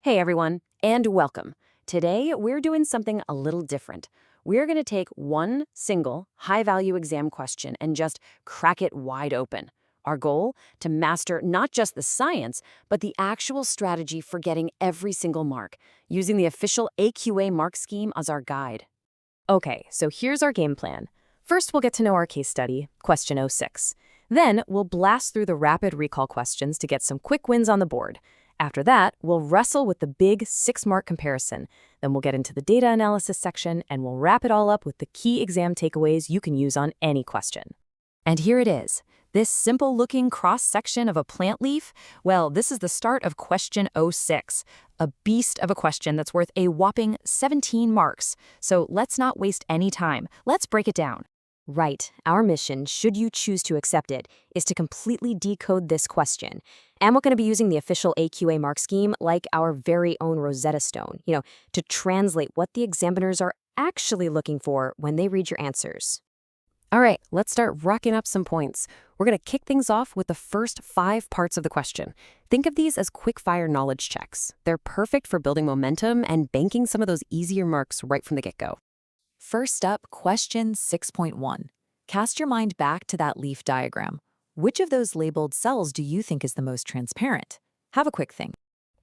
Hey everyone, and welcome. Today, we're doing something a little different. We're going to take one single high-value exam question and just crack it wide open. Our goal? To master not just the science, but the actual strategy for getting every single mark, using the official AQA mark scheme as our guide. Okay, so here's our game plan. First, we'll get to know our case study, question 06. Then, we'll blast through the rapid recall questions to get some quick wins on the board. After that, we'll wrestle with the big 6-mark comparison. Then we'll get into the data analysis section, and we'll wrap it all up with the key exam takeaways you can use on any question. And here it is. This simple-looking cross-section of a plant leaf, well, this is the start of question 06, a beast of a question that's worth a whopping 17 marks. So let's not waste any time. Let's break it down. Right, our mission, should you choose to accept it, is to completely decode this question. And we're going to be using the official AQA mark scheme like our very own Rosetta Stone, to translate what the examiners are actually looking for when they read your answers. All right, let's start racking up some points. We're going to kick things off with the first 5 parts of the question. Think of these as quick-fire knowledge checks. They're perfect for building momentum and banking some of those easier marks right from the get-go. First up, question 6.1. Cast your mind back to that leaf diagram. Which of those labeled cells do you think is the most transparent? Have a quick think.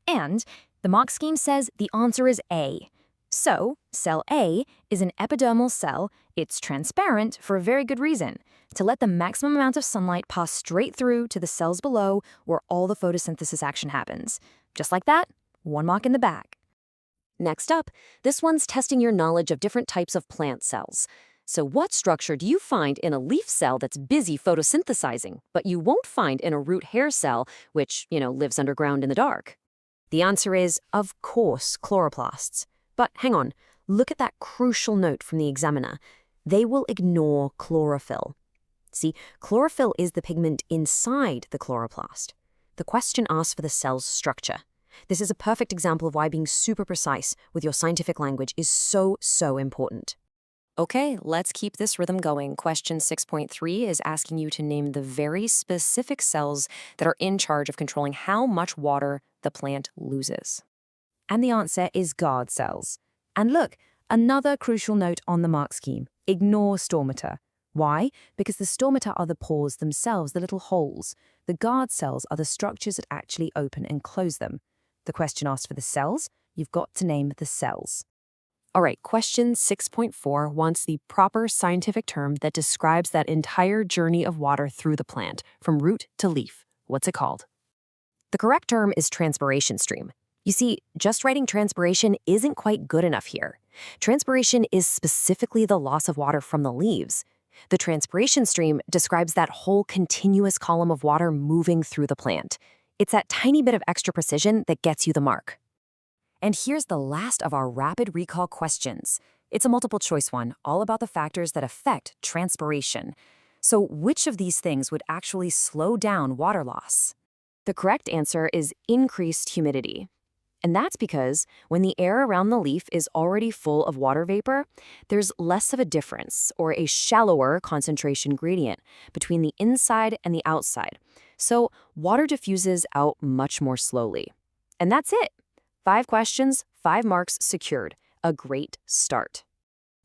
And the mark scheme says the answer is A. So, cell A is an epidermal cell. It's transparent for a very good reason, to let the maximum amount of sunlight pass straight through to the cells below where all the photosynthesis action happens. Just like that, 1 mark in the bag. Next up, this one's testing your knowledge of different types of plant cells. So what structure do you find in a leaf cell that's busy photosynthesizing, but you won't find in a root hair cell, which, lives underground in the dark? The answer is, of course, chloroplasts. But hang on, look at that crucial note from the examiner. They will ignore chlorophyll. See, chlorophyll is the pigment inside the chloroplast. The question asks for the cell's structure. This is a perfect example of why being super precise with your scientific language is so important. Okay, let's keep this rhythm going. Question 6.3 is asking you to name the very specific cells that are in charge of controlling how much water the plant loses. And the answer is guard cells. And look, another crucial note on the mark scheme. Ignore stomata. Why? Because the stomata are the pores themselves, the little holes. The guard cells are the structures that actually open and close them. The question asks for the cells. You've got to name the cells. All right, question 6.4 wants the proper scientific term that describes that entire journey of water through the plant, from root to leaf. What's it called? The correct term is transpiration stream. You see, just writing transpiration isn't quite good enough here. Transpiration is specifically the loss of water from the leaves. The transpiration stream describes that whole continuous column of water moving through the plant. It's that tiny bit of extra precision that gets you the mark. And here's the last of our rapid recall questions. It's a multiple choice one, all about the factors that affect transpiration. So which of these things would actually slow down water loss? The correct answer is increased humidity. And that's because when the air around the leaf is already full of water vapor, there's less of a difference, or a shallower concentration gradient, between the inside and the outside. So water diffuses out much more slowly. And that's it. 5 questions, 5 marks secured. A great start.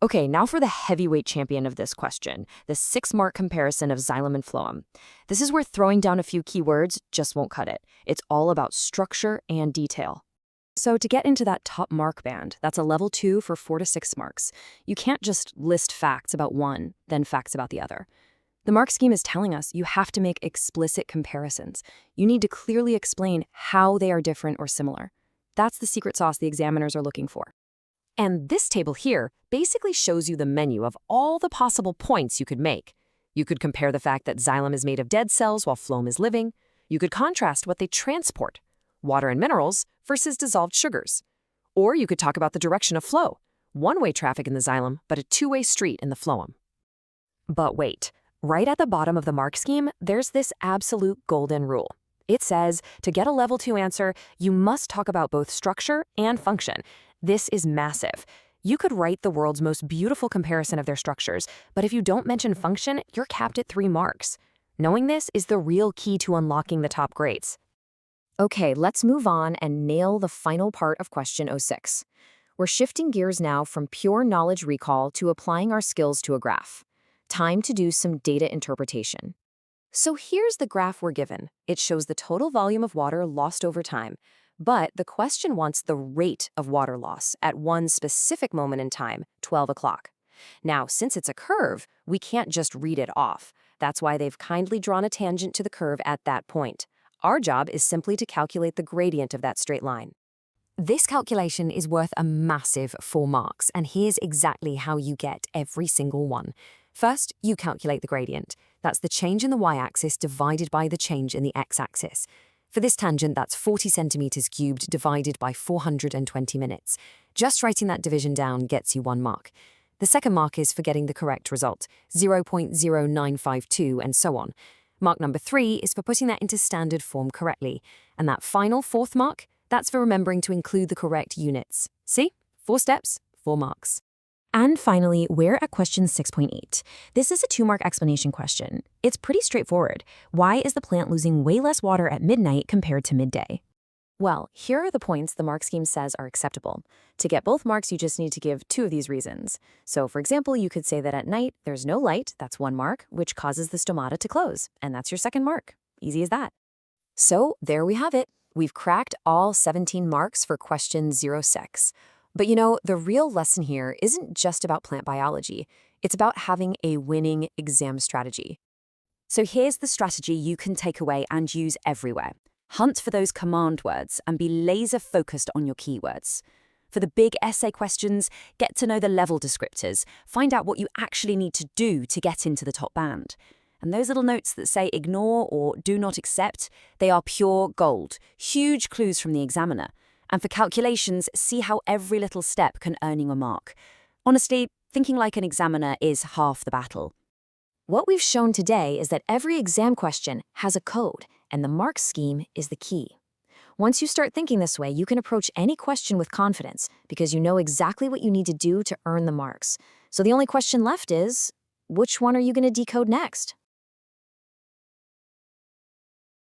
Okay, now for the heavyweight champion of this question, the 6-mark comparison of Xylem and Phloem. This is where throwing down a few keywords just won't cut it. It's all about structure and detail. So to get into that top mark band, that's a level 2 for 4 to 6 marks. You can't just list facts about one, then facts about the other. The mark scheme is telling us you have to make explicit comparisons. You need to clearly explain how they are different or similar. That's the secret sauce the examiners are looking for. And this table here basically shows you the menu of all the possible points you could make. You could compare the fact that Xylem is made of dead cells while Phloem is living. You could contrast what they transport, water and minerals versus dissolved sugars. Or you could talk about the direction of flow, one-way traffic in the Xylem, but a two-way street in the Phloem. But wait, right at the bottom of the mark scheme, there's this absolute golden rule. It says, to get a level 2 answer, you must talk about both structure and function. This is massive. You could write the world's most beautiful comparison of their structures, but if you don't mention function, you're capped at 3 marks. Knowing this is the real key to unlocking the top grades. Okay, let's move on and nail the final part of question 06. We're shifting gears now from pure knowledge recall to applying our skills to a graph. Time to do some data interpretation. So here's the graph we're given. It shows the total volume of water lost over time, but the question wants the rate of water loss at one specific moment in time, 12 o'clock. Now, since it's a curve, we can't just read it off. That's why they've kindly drawn a tangent to the curve at that point. Our job is simply to calculate the gradient of that straight line. This calculation is worth a massive 4 marks, and here's exactly how you get every single one. First, you calculate the gradient. That's the change in the y-axis divided by the change in the x-axis. For this tangent, that's 40 centimeters cubed divided by 420 minutes. Just writing that division down gets you 1 mark. The second mark is for getting the correct result, 0.0952, and so on. Mark number 3 is for putting that into standard form correctly. And that final 4th mark, that's for remembering to include the correct units. See? 4 steps, 4 marks. And finally, we're at question 6.8. This is a 2-mark explanation question. It's pretty straightforward. Why is the plant losing way less water at midnight compared to midday? Well, here are the points the mark scheme says are acceptable. To get both marks, you just need to give 2 of these reasons. So, for example, you could say that at night, there's no light, that's 1 mark, which causes the stomata to close, and that's your 2nd mark. Easy as that. So, there we have it. We've cracked all 17 marks for question 06. But you know, the real lesson here isn't just about plant biology. It's about having a winning exam strategy. So here's the strategy you can take away and use everywhere. Hunt for those command words and be laser-focused on your keywords. For the big essay questions, get to know the level descriptors. Find out what you actually need to do to get into the top band. And those little notes that say ignore or do not accept, they are pure gold, huge clues from the examiner. And for calculations, see how every little step can earn you a mark. Honestly, thinking like an examiner is half the battle. What we've shown today is that every exam question has a code, and the mark scheme is the key. Once you start thinking this way, you can approach any question with confidence because you know exactly what you need to do to earn the marks. So the only question left is, which one are you going to decode next?